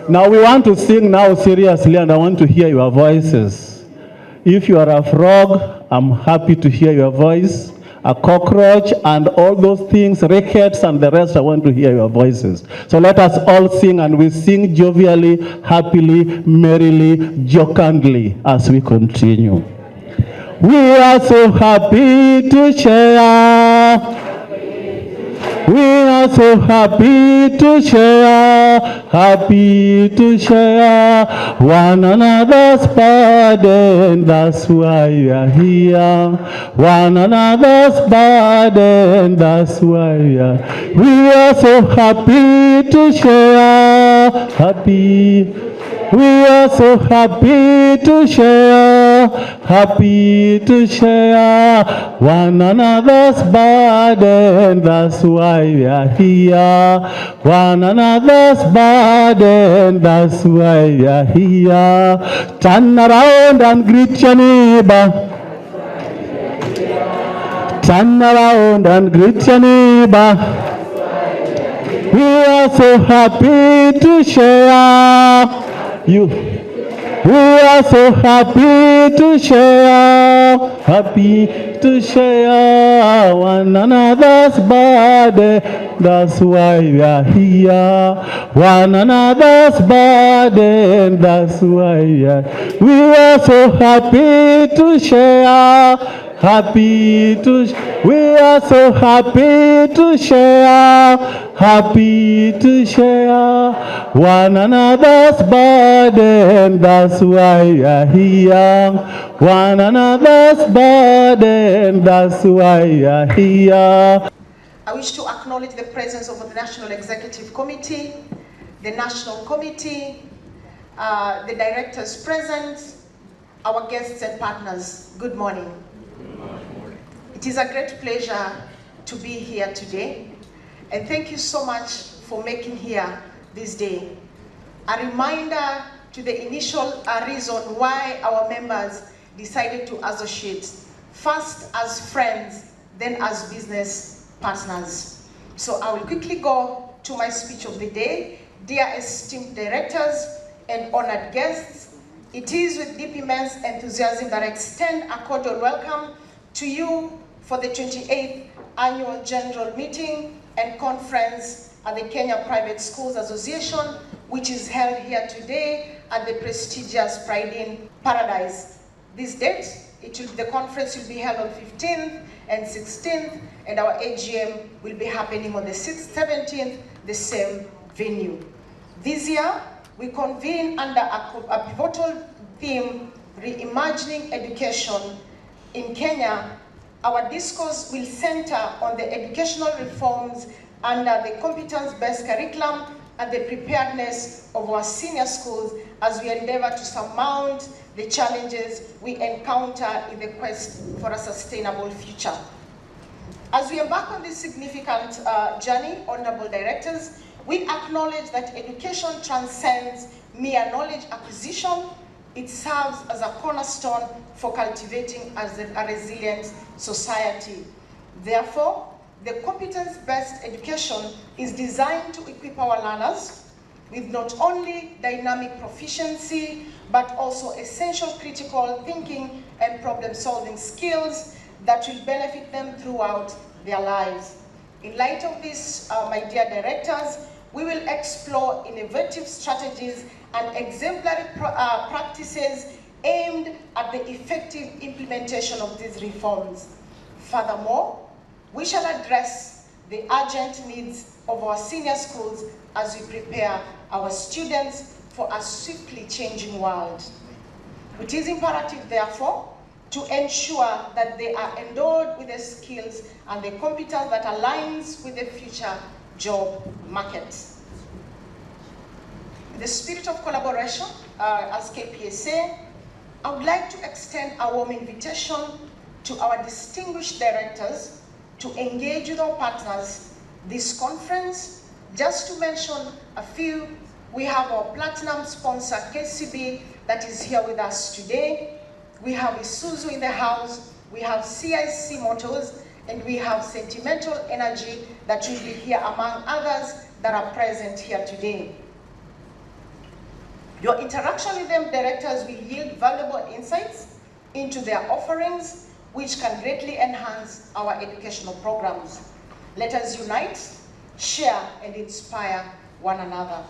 Now we want to sing now seriously, and I want to hear your voices. If you are a frog, I'm happy to hear your voice. A cockroach and all those things, rickets and the rest, I want to hear your voices. So let us all sing, and we sing jovially, happily, merrily, jocundly as we continue. We are so happy to share. We are so happy to share one another's burden. That's why we are here. One another's burden. That's why we are. We are so happy to share. We are so happy to share one another's burden. That's why we are here. One another's burden. That's why we are here. Turn around and greet your neighbor. Turn around and greet your neighbor. We are so happy to share. We are so happy to share one another's burden. That's why we are here. One another's burden. That's why we are. We are so happy to share. We are so happy to share one another's burden. That's why we are here. One another's burden. That's why we are here. I wish to acknowledge the presence of the National Executive Committee, the National Committee, the directors present, our guests and partners. Good morning. It is a great pleasure to be here today, and thank you so much for making here this day. A reminder to the initial reason why our members decided to associate, first as friends, then as business partners. So I will quickly go to my speech of the day. Dear esteemed directors and honored guests, it is with deep immense enthusiasm that I extend a cordial welcome to you for the 28th Annual General Meeting and Conference at the Kenya Private Schools Association, which is held here today at the prestigious Pride in Paradise. This date, the conference will be held on 15th and 16th, and our AGM will be happening on the 6th, 17th, the same venue. This year, we convene under a pivotal theme, Reimagining Education in Kenya. Our discourse will center on the educational reforms under the competence-based curriculum and the preparedness of our senior schools as we endeavor to surmount the challenges we encounter in the quest for a sustainable future. As we embark on this significant journey, honorable directors, we acknowledge that education transcends mere knowledge acquisition. It serves as a cornerstone for cultivating a resilient society. Therefore, the competence-based education is designed to equip our learners with not only dynamic proficiency, but also essential critical thinking and problem-solving skills that will benefit them throughout their lives. In light of this, my dear directors, we will explore innovative strategies and exemplary practices aimed at the effective implementation of these reforms. Furthermore, we shall address the urgent needs of our senior schools as we prepare our students for a swiftly changing world. It is imperative, therefore, to ensure that they are endowed with the skills and the competence that aligns with the future job market. In the spirit of collaboration, as Kpsa, I would like to extend a warm invitation to our distinguished directors to engage with our partners this conference. Just to mention a few, we have our platinum sponsor, Kpsa, that is here with us today. We have Isuzu in the house, we have CIC Motors, and we have Sentimental Energy that will be here among others that are present here today. Your interaction with them, directors, will yield valuable insights into their offerings, which can greatly enhance our educational programs. Let us unite, share, and inspire one another.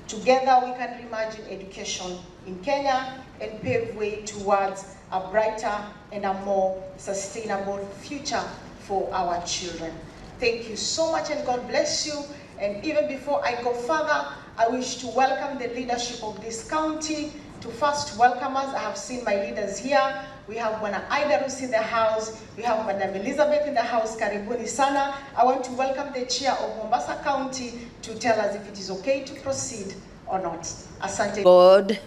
Together, we can reimagine education in Kenya and pave way towards a brighter and a more sustainable future for our children. Thank you so much, and God bless you. And even before I go further, I wish to welcome the leadership of this county. To first welcome us, I have seen my leaders here. We have Bwana Aidarus in the house. We have Madam Elizabeth in the house. Karibuni sana. I want to welcome the chair of Mombasa County to tell us if it is okay to proceed or not. Asante. God,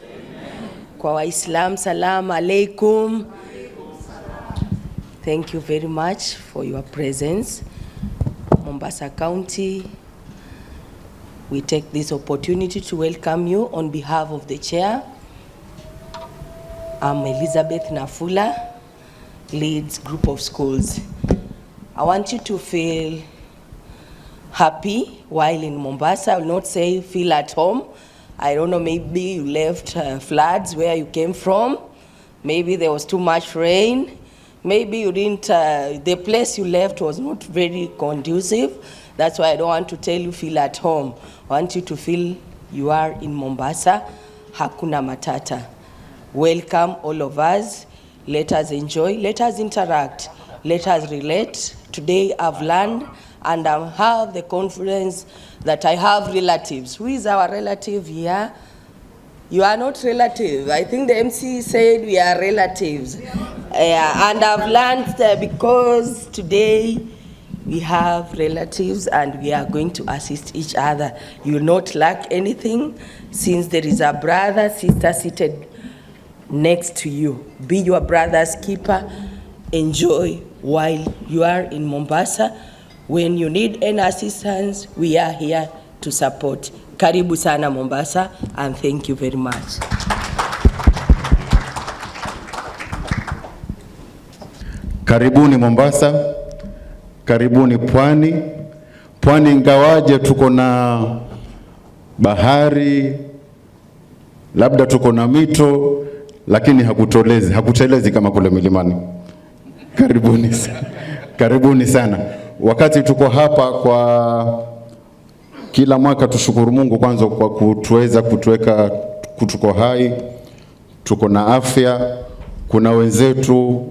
kwa Waislam, salam alaikum. Thank you very much for your presence. Mombasa County, we take this opportunity to welcome you on behalf of the chair. I'm Elizabeth Nafula, leads group of schools. I want you to feel happy while in Mombasa. I will not say feel at home. I don't know, maybe you left floods where you came from. Maybe there was too much rain. Maybe you didn't, the place you left was not very conducive. That's why I don't want to tell you feel at home. I want you to feel you are in Mombasa. Hakuna matata. Welcome all of us. Let us enjoy, let us interact, let us relate. Today I've learned and I have the confidence that I have relatives. Who is our relative here? You are not relative. I think the MC said we are relatives. And I've learned because today we have relatives and we are going to assist each other. You will not lack anything since there is a brother, sister seated next to you. Be your brother's keeper. Enjoy while you are in Mombasa. When you need any assistance, we are here to support. Karibu sana Mombasa, and thank you very much. Karibuni Mombasa, karibuni Pwani. Pwani ingawaje tuko na bahari, labda tuko na mito, lakini hakutelezi kama kule milimani. Karibuni sana. Karibuni sana. Wakati tuko hapa kwa kila mwaka, tushukuru Mungu kwanza kwa kutuweza kutuweka tuko hai, tuko na afya. Kuna wenzetu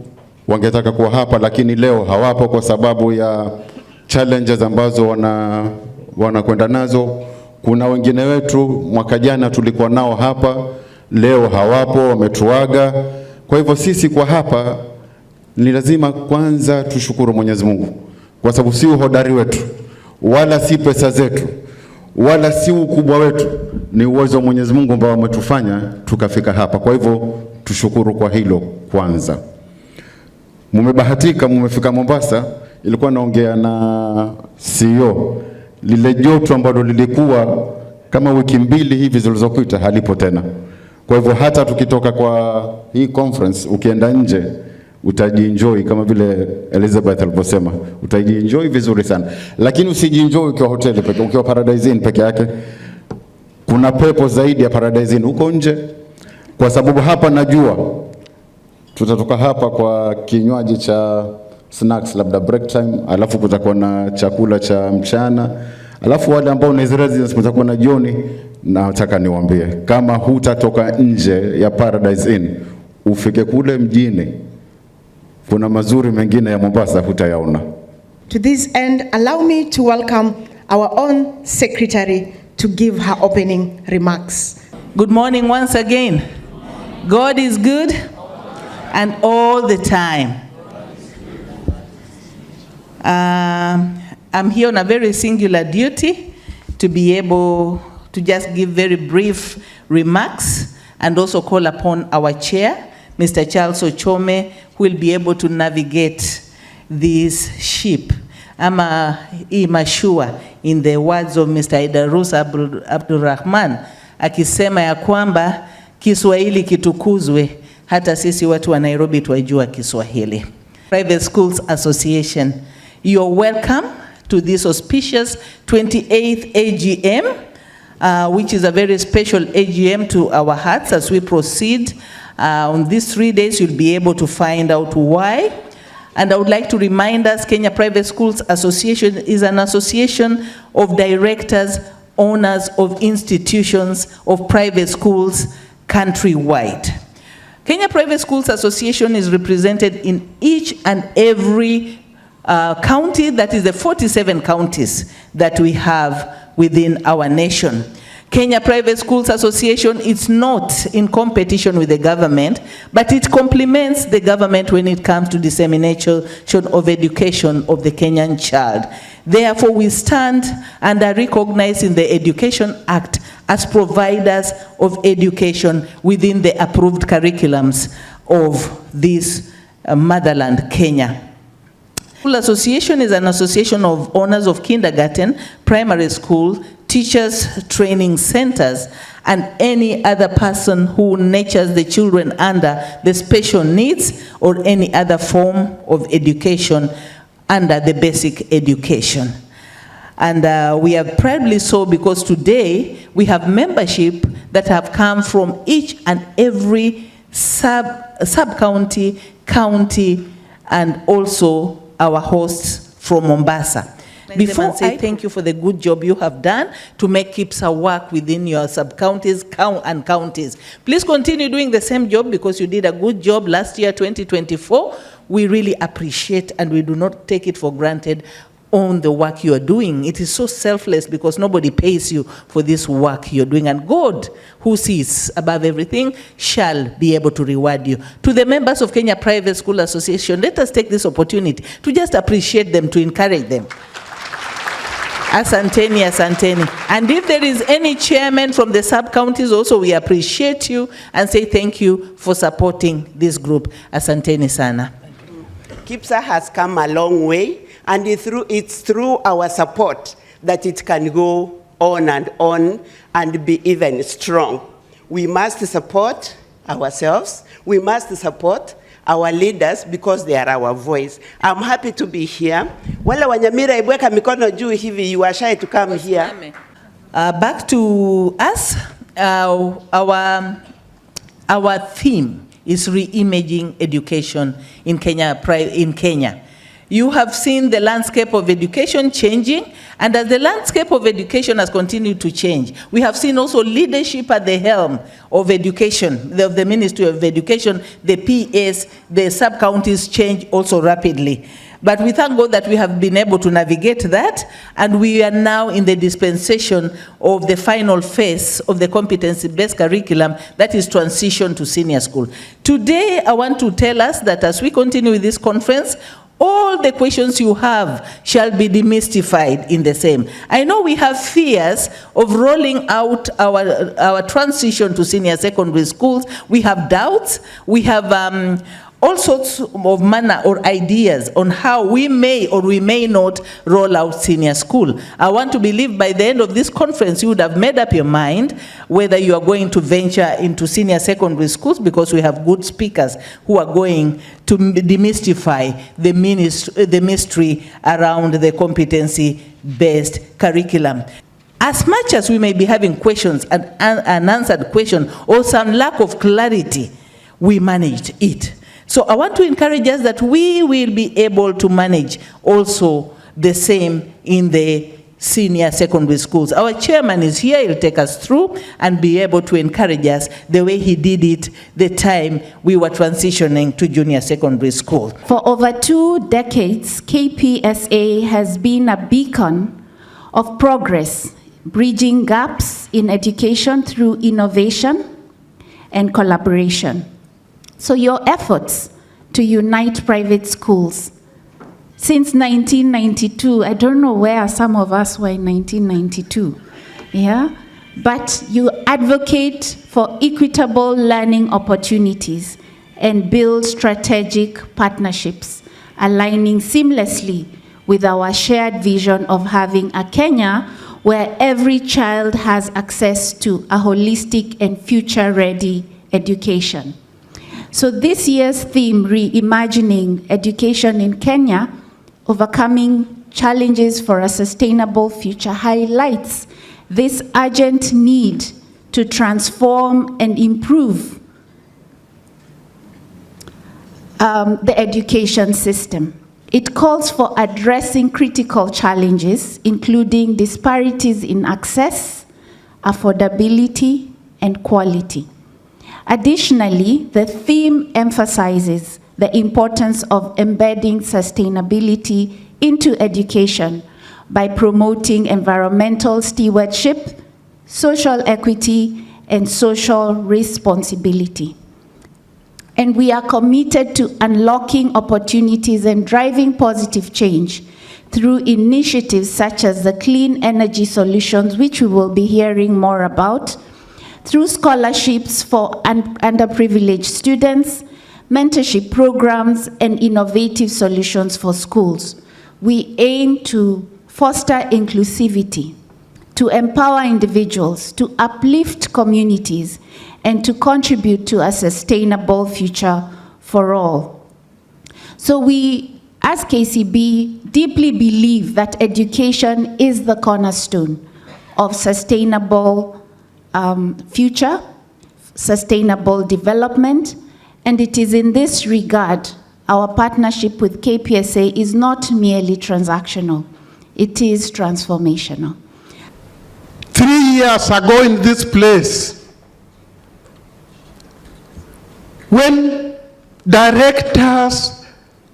wangetaka kuwa hapa lakini leo hawapo kwa sababu ya challenges ambazo wanakwenda nazo. Kuna wengine wetu mwaka jana tulikuwa nao hapa, leo hawapo, wametuaga. Kwa hivyo sisi kwa hapa ni lazima kwanza tushukuru Mwenyezi Mungu, kwa sababu si uhodari wetu wala si pesa zetu wala si ukubwa wetu, ni uwezo wa Mwenyezi Mungu ambao umetufanya tukafika hapa. Kwa hivyo tushukuru kwa hilo kwanza. Mumebahatika, mumefika Mombasa. Ilikuwa naongea na CEO, lile joto ambalo lilikuwa kama wiki mbili hivi zilizopita halipo tena. Kwa hivyo hata tukitoka kwa hii conference ukienda nje utajienjoy kama vile Elizabeth alivyosema, utajienjoy vizuri sana. Lakini usijienjoy ukiwa hoteli peke, ukiwa Paradise Inn peke yake. Kuna pepo zaidi ya Paradise Inn huko nje, kwa sababu hapa najua tutatoka hapa kwa kinywaji cha snacks labda break time, alafu kutakuwa na chakula cha mchana, alafu wale ambao ni residents kutakuwa na jioni. Nataka niwaambie, kama hutatoka nje ya Paradise Inn ufike kule mjini, kuna mazuri mengine ya Mombasa hutayaona. To this end, allow me to welcome our own secretary to give her opening remarks. Good morning once again. God is good and all the time. I'm here on a very singular duty to be able to just give very brief remarks and also call upon our chair, Mr. Charles Ochome, who will be able to navigate this ship, ama mashua, in the words of Mr. Aidarus Abdulrahman, akisema ya kwamba Kiswahili kitukuzwe, hata sisi watu wa Nairobi tuwajua Kiswahili. Private Schools Association, you're welcome to this auspicious 28th AGM. which is a very special AGM to our hearts as we proceed. On these 3 days, you'll be able to find out why. And I would like to remind us, Kenya Private Schools Association is an association of directors, owners of institutions of private schools countrywide. Kenya Private Schools Association is represented in each and every county, that is the 47 counties that we have within our nation. Kenya Private Schools Association is not in competition with the government, but it complements the government when it comes to dissemination of education of the Kenyan child. Therefore, we stand and are recognized in the Education Act as providers of education within the approved curriculums of this motherland, Kenya. School Association is an association of owners of kindergarten, primary school, teachers training centers, and any other person who nurtures the children under the special needs or any other form of education under the basic education. And we are proudly so because today we have membership that have come from each and every sub-county, county, and also our hosts from Mombasa. Before I say thank you for the good job you have done to make Kpsa work within your sub-counties and counties. Please continue doing the same job because you did a good job last year, 2024. We really appreciate and we do not take it for granted on the work you are doing. It is so selfless because nobody pays you for this work you're doing. And God, who sees above everything, shall be able to reward you. To the members of Kenya Private School Association, let us take this opportunity to just appreciate them, to encourage them. Asanteni, asanteni. And if there is any chairman from the sub-counties also, we appreciate you and say thank you for supporting this group. Asanteni sana. Kpsa has come a long way, and it's through our support that it can go on and be even strong. We must support ourselves. We must support our leaders because they are our voice. I'm happy to be here. Wale Wanyamira ibweka mikono juu hivi, you are shy to come here. Back to us, our theme is re-imaging education in Kenya. You have seen the landscape of education changing, and as the landscape of education has continued to change, we have seen also leadership at the helm of education, of the Ministry of Education, the PS, the sub-counties change also rapidly. But we thank God that we have been able to navigate that, and we are now in the dispensation of the final phase of the competency-based curriculum, that is transition to senior school. Today, I want to tell us that as we continue with this conference, all the questions you have shall be demystified in the same. I know we have fears of rolling out our transition to senior secondary schools. We have doubts. We have all sorts of manner or ideas on how we may or we may not roll out senior school. I want to believe by the end of this conference you would have made up your mind whether you are going to venture into senior secondary schools, because we have good speakers who are going to demystify the mystery around the competency-based curriculum. As much as we may be having questions and unanswered questions or some lack of clarity, we managed it. So I want to encourage us that we will be able to manage also the same in the senior secondary schools. Our chairman is here, he'll take us through and be able to encourage us the way he did it the time we were transitioning to junior secondary school. For over 2 decades, Kpsa has been a beacon of progress, bridging gaps in education through innovation and collaboration. So your efforts to unite private schools since 1992, I don't know where some of us were in 1992, yeah? But you advocate for equitable learning opportunities and build strategic partnerships, aligning seamlessly with our shared vision of having a Kenya where every child has access to a holistic and future-ready education. So this year's theme, Reimagining Education in Kenya, Overcoming Challenges for a Sustainable Future, highlights this urgent need to transform and improve the education system. It calls for addressing critical challenges, including disparities in access, affordability, and quality. Additionally, the theme emphasizes the importance of embedding sustainability into education by promoting environmental stewardship, social equity, and social responsibility. And we are committed to unlocking opportunities and driving positive change through initiatives such as the Clean Energy Solutions, which we will be hearing more about, through scholarships for underprivileged students, mentorship programs, and innovative solutions for schools. We aim to foster inclusivity, to empower individuals, to uplift communities, and to contribute to a sustainable future for all. So we, as KCB, deeply believe that education is the cornerstone of sustainable future, sustainable development, and it is in this regard our partnership with Kpsa is not merely transactional, it is transformational. 3 years ago in this place, when directors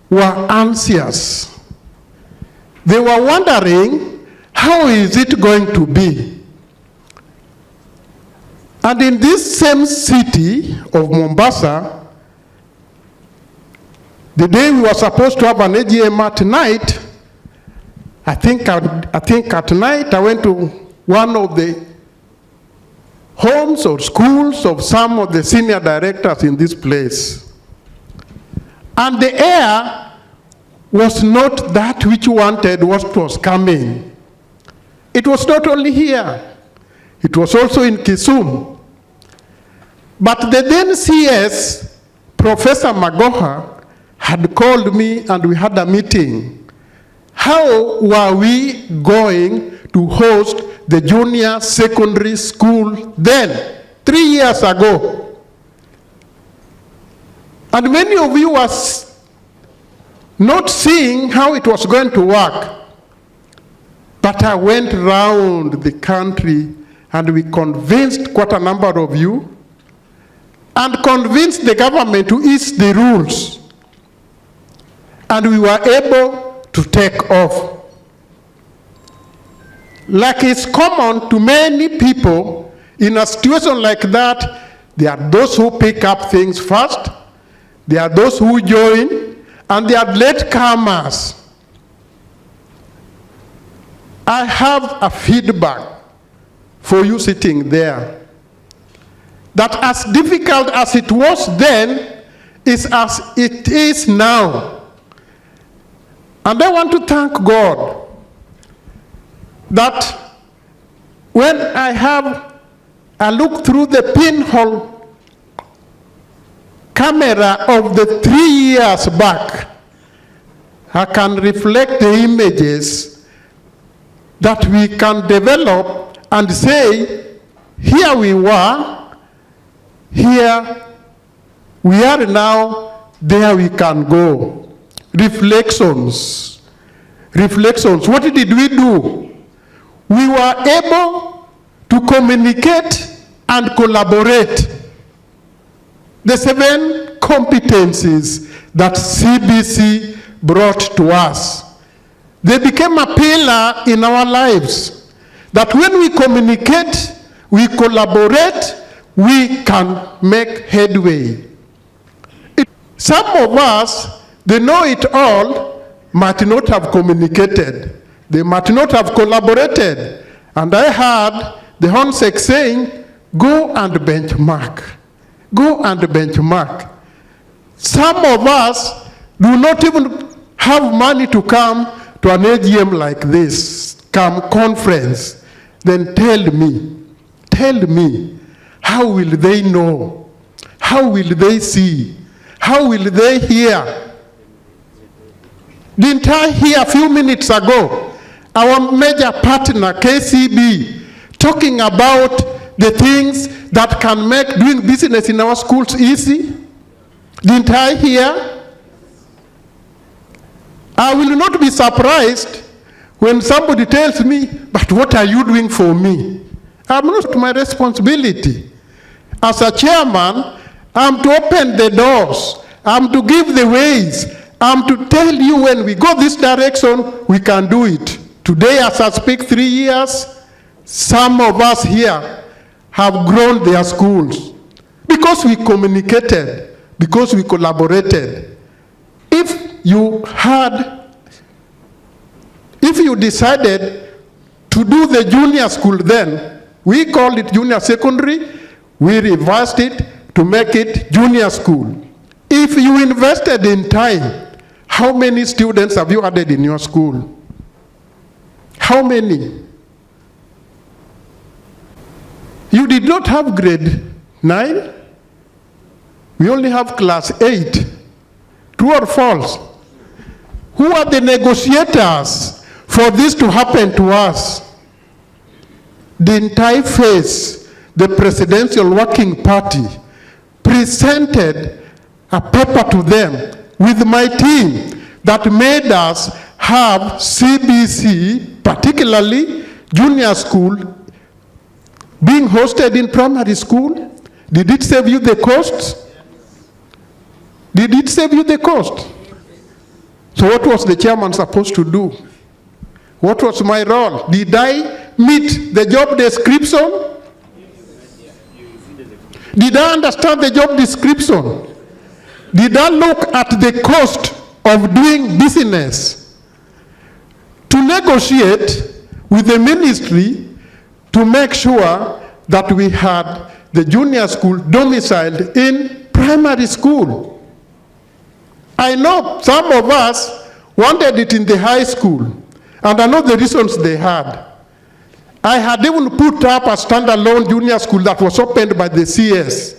were anxious, they were wondering, how is it going to be? And in this same city of Mombasa, the day we were supposed to have an AGM at night, I think at night I went to one of the homes or schools of some of the senior directors in this place. And the air was not that which wanted what was coming. It was not only here, it was also in Kisumu. But the then CS, Professor Magoha, had called me and we had a meeting. How were we going to host the junior secondary school then, 3 years ago? And many of you were not seeing how it was going to work. But I went round the country and we convinced quite a number of you and convinced the government to ease the rules. And we were able to take off. Like it's common to many people, in a situation like that, there are those who pick up things first, there are those who join, and there are latecomers. I have a feedback for you sitting there, that as difficult as it was then, is as it is now. And I want to thank God that when I look through the pinhole camera of the 3 years back, I can reflect the images that we can develop and say, here we were, here we are now, there we can go. Reflections. Reflections. What did we do? We were able to communicate and collaborate. The 7 competencies that CBC brought to us, they became a pillar in our lives. That when we communicate, we collaborate, we can make headway. Some of us, they know it all, might not have communicated. They might not have collaborated. And I heard the Honsek saying, go and benchmark. Go and benchmark. Some of us do not even have money to come to an AGM like this, come conference. Then tell me, how will they know? How will they see? How will they hear? Didn't I hear a few minutes ago, our major partner, KCB, talking about the things that can make doing business in our schools easy? Didn't I hear? I will not be surprised when somebody tells me, but what are you doing for me? I'm not my responsibility. As a chairman, I'm to open the doors. I'm to give the ways. I'm to tell you when we go this direction, we can do it. Today, as I speak, 3 years, some of us here have grown their schools because we communicated, because we collaborated. If you decided to do the junior school then, we called it junior secondary, we reversed it to make it junior school. If you invested in time, how many students have you added in your school? How many? You did not have grade 9. We only have class 8. True or false? Who are the negotiators for this to happen to us? Didn't I face the Presidential Working Party presented a paper to them with my team that made us have CBC, particularly junior school, being hosted in primary school? Did it save you the costs? Did it save you the cost? So what was the chairman supposed to do? What was my role? Did I meet the job description? Did I understand the job description? Did I look at the cost of doing business? To negotiate with the ministry to make sure that we had the junior school domiciled in primary school. I know some of us wanted it in the high school, and I know the reasons they had. I had even put up a standalone junior school that was opened by the CS.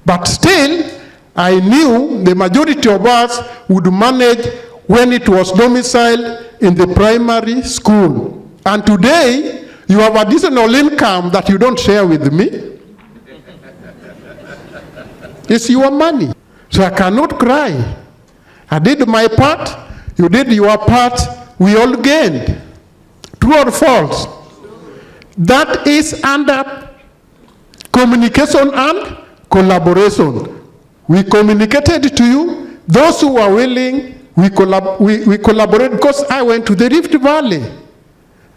But still, I knew the majority of us would manage when it was domiciled in the primary school. And today, you have additional income that you don't share with me. It's your money. So I cannot cry. I did my part, you did your part, we all gained. True or false? That is under communication and collaboration. We communicated to you, those who are willing, we collaborate, because I went to the Rift Valley.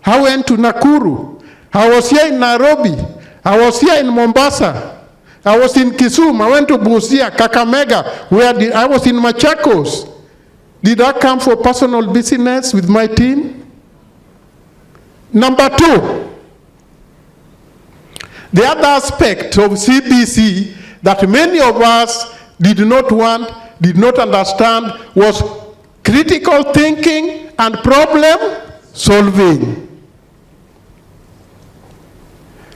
I went to Nakuru. I was here in Nairobi. I was here in Mombasa. I was in Kisumu. I went to Busia, Kakamega, where I was in Machakos. Did I come for personal business with my team? Number 2, the other aspect of CBC that many of us did not want, did not understand, was critical thinking and problem solving.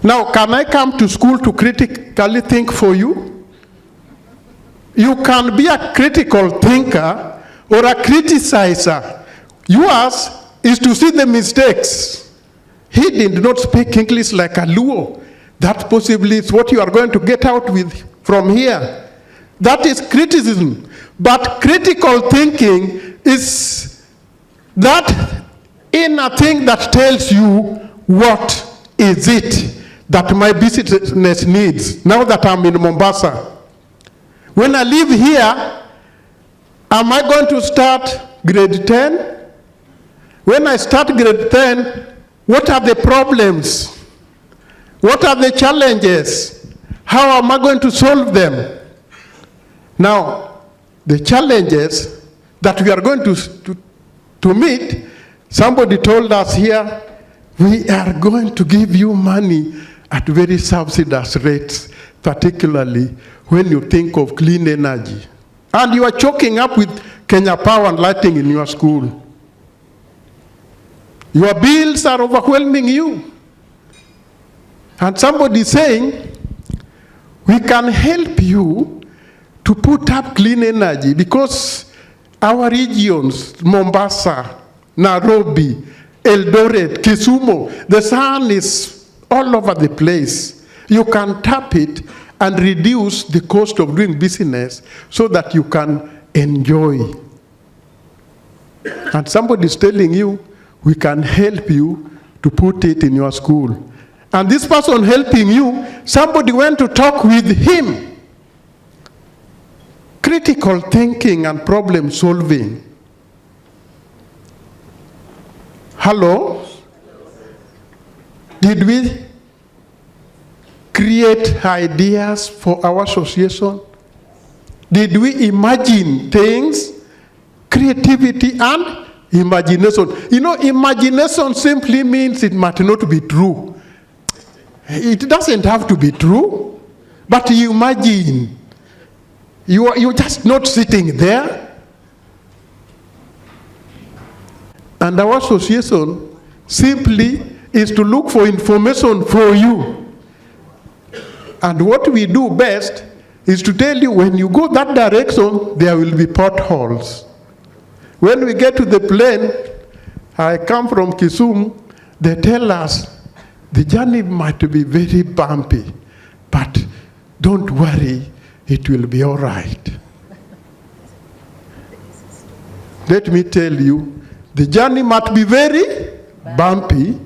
Now, can I come to school to critically think for you? You can be a critical thinker or a criticizer. Yours is to see the mistakes. He did not speak English like a Luo. That possibly is what you are going to get out with from here. That is criticism. But critical thinking is that inner thing that tells you what is it that my business needs now that I'm in Mombasa. When I live here, am I going to start grade 10? When I start grade 10, what are the problems? What are the challenges? How am I going to solve them? Now, the challenges that we are going to meet, somebody told us here, we are going to give you money at very subsidized rates, particularly when you think of clean energy. And you are choking up with Kenya Power and Lighting in your school. Your bills are overwhelming you. And somebody is saying, we can help you to put up clean energy because our regions, Mombasa, Nairobi, Eldoret, Kisumu, the sun is all over the place. You can tap it and reduce the cost of doing business so that you can enjoy. And somebody is telling you, we can help you to put it in your school. And this person helping you, somebody went to talk with him. Critical thinking and problem solving. Hello? Did we create ideas for our association? Did we imagine things? Creativity and imagination. You know, imagination simply means it might not be true. It doesn't have to be true, but you imagine. You're just not sitting there. And our association simply is to look for information for you. And what we do best is to tell you, when you go that direction, there will be potholes. When we get to the plane, I come from Kisumu, they tell us, the journey might be very bumpy, but don't worry, it will be all right. Let me tell you, the journey might be very bumpy,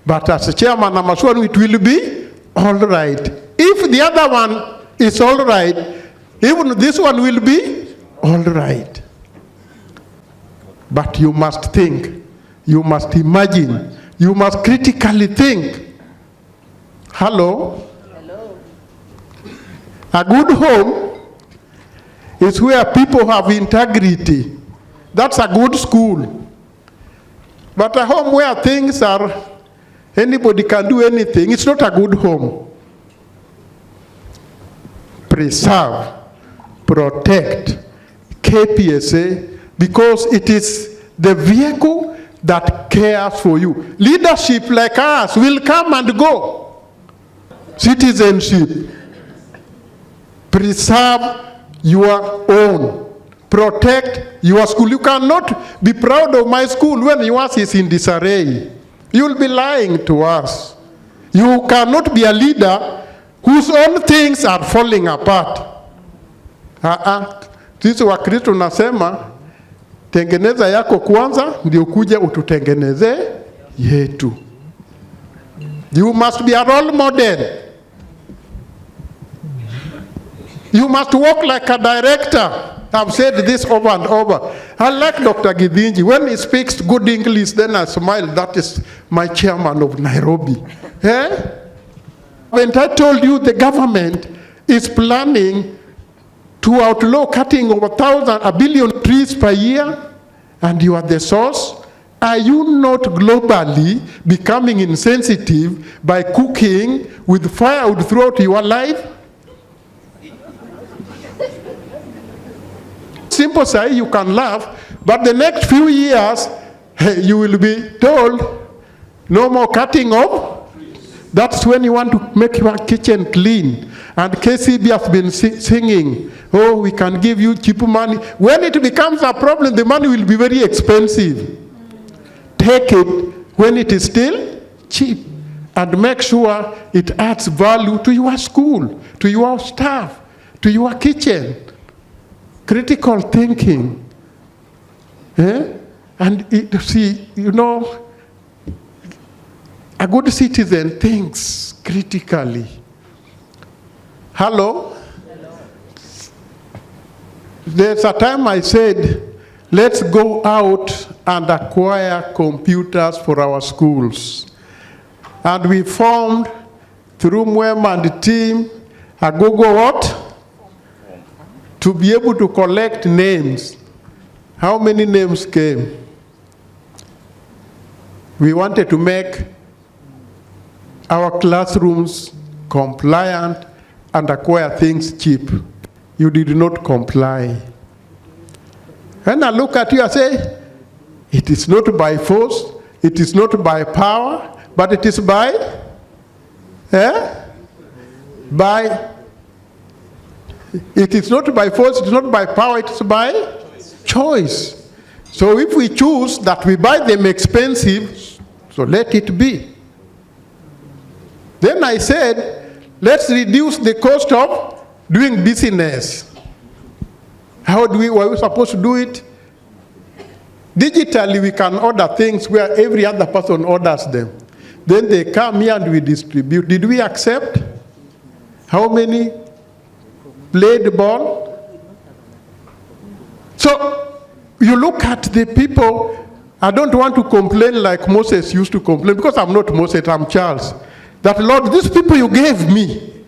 but as a chairman, I'm sure it will be all right. If the other one is all right, even this one will be all right. But you must think, you must imagine, you must critically think. Hello? Hello. A good home is where people have integrity. That's a good school. But a home where things are, anybody can do anything, it's not a good home. Preserve, protect Kpsa, because it is the vehicle that cares for you. Leadership like us will come and go. Citizenship. Preserve your own. Protect your school. You cannot be proud of my school when yours is in disarray. You'll be lying to us. You cannot be a leader whose own things are falling apart. Sisi Wakristo nasema, tengeneza yako kwanza, ndio kuja ututengeneze yetu. You must be a role model. You must work like a director. I've said this over and over. I like Dr. Githinji. When he speaks good English, then I smile. That is my chairman of Nairobi. When I told you the government is planning to outlaw cutting over 1 billion trees per year, and you are the source, are you not globally becoming insensitive by cooking with firewood throughout your life? Simple say, you can laugh, but the next few years, you will be told, no more cutting of. That's when you want to make your kitchen clean. And KCB has been singing, oh, we can give you cheap money. When it becomes a problem, the money will be very expensive. Take it when it is still cheap, and make sure it adds value to your school, to your staff, to your kitchen. Critical thinking. And see, you know, a good citizen thinks critically. Hello? Hello? There's a time I said, let's go out and acquire computers for our schools. And we formed, through Mwema and the team, a Google what? To be able to collect names. How many names came? We wanted to make our classrooms compliant and acquire things cheap. You did not comply. And I look at you and say, it is not by force, it is not by power, but it is by it is not by force, it is not by power, it is by choice. So if we choose that we buy them expensive, so let it be. Then I said, let's reduce the cost of doing business. How were we supposed to do it? Digitally, we can order things where every other person orders them. Then they come here and we distribute. Did we accept? How many played ball? So you look at the people. I don't want to complain like Moses used to complain, because I'm not Moses, I'm Charles. That, Lord, these people you gave me,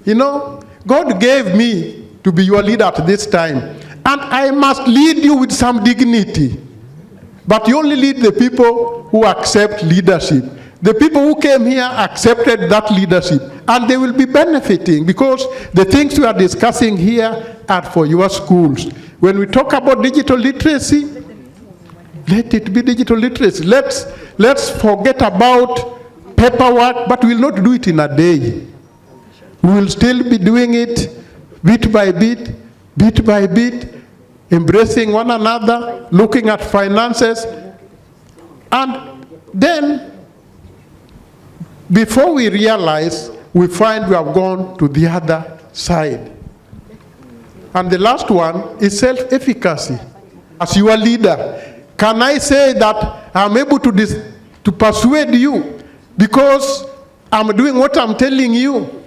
you know, God gave me to be your leader at this time. And I must lead you with some dignity. But you only lead the people who accept leadership. The people who came here accepted that leadership, and they will be benefiting, because the things we are discussing here are for your schools. When we talk about digital literacy, let it be digital literacy. Let's forget about paperwork, but we'll not do it in a day. We will still be doing it bit by bit, embracing one another, looking at finances, and then before we realize, we find we have gone to the other side. And the last one is self-efficacy. As your leader, can I say that I'm able to persuade you because I'm doing what I'm telling you?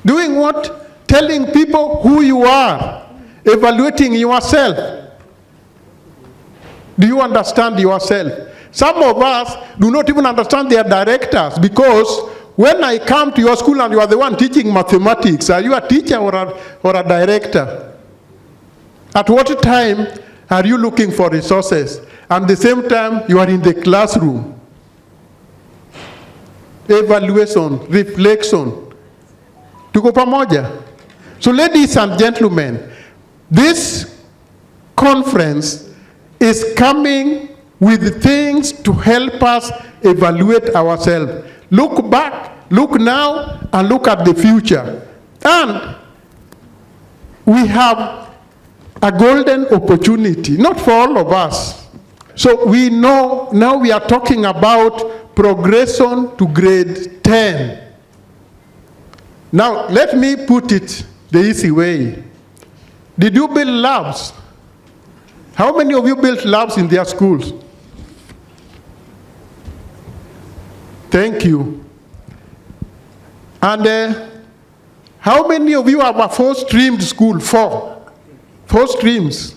Doing what? Telling people who you are, evaluating yourself. Do you understand yourself? Some of us do not even understand their directors, because when I come to your school and you are the one teaching mathematics, are you a teacher or a director? At what time are you looking for resources? And at the same time, you are in the classroom. Evaluation, reflection. Tuko pamoja? So ladies and gentlemen, this conference is coming with things to help us evaluate ourselves. Look back, look now, and look at the future. And we have a golden opportunity, not for all of us. So we know, now we are talking about progression to grade 10. Now, let me put it the easy way. Did you build labs? How many of you built labs in their schools? Thank you. And how many of you have a 4-streamed school? 4 streams.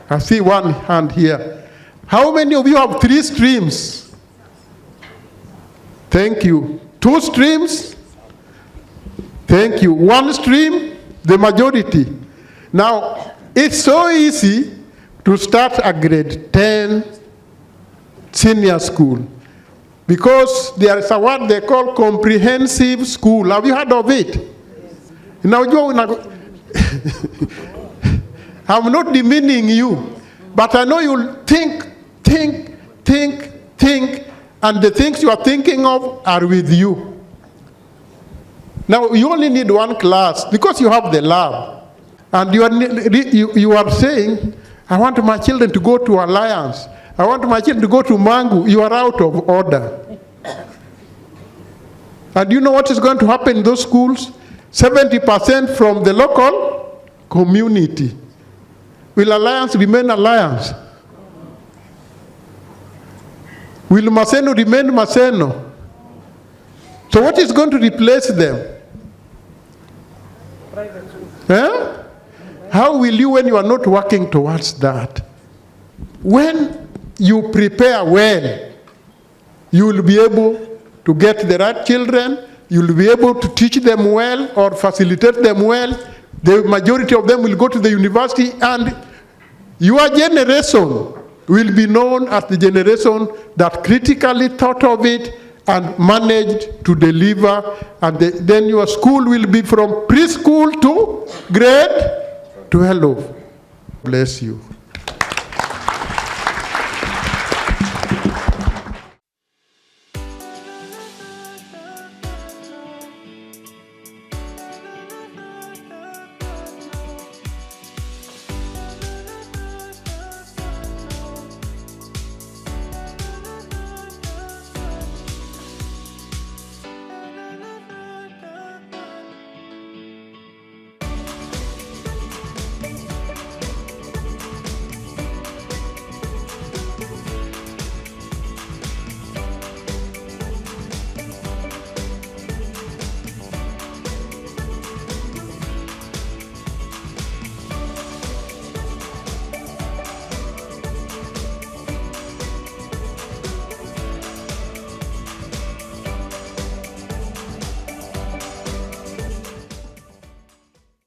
I see one hand here. How many of you have 3 streams? Thank you. 2 streams? Thank you. 1 stream? The majority. Now, it's so easy to start a grade 10 senior school, because there is a word they call comprehensive school. Have you heard of it? Now, I'm not demeaning you, but I know you'll think, and the things you are thinking of are with you. Now, you only need 1 class because you have the lab. And you are saying, I want my children to go to Alliance. I want my children to go to Mangu. You are out of order. And you know what is going to happen in those schools? 70% from the local community. Will Alliance remain Alliance? Will Maseno remain Maseno? So what is going to replace them? How will you, when you are not working towards that? When you prepare well, you will be able to get the right children, you will be able to teach them well or facilitate them well. The majority of them will go to the university, and your generation will be known as the generation that critically thought of it and managed to deliver, and then your school will be from preschool to grade 12. Bless you.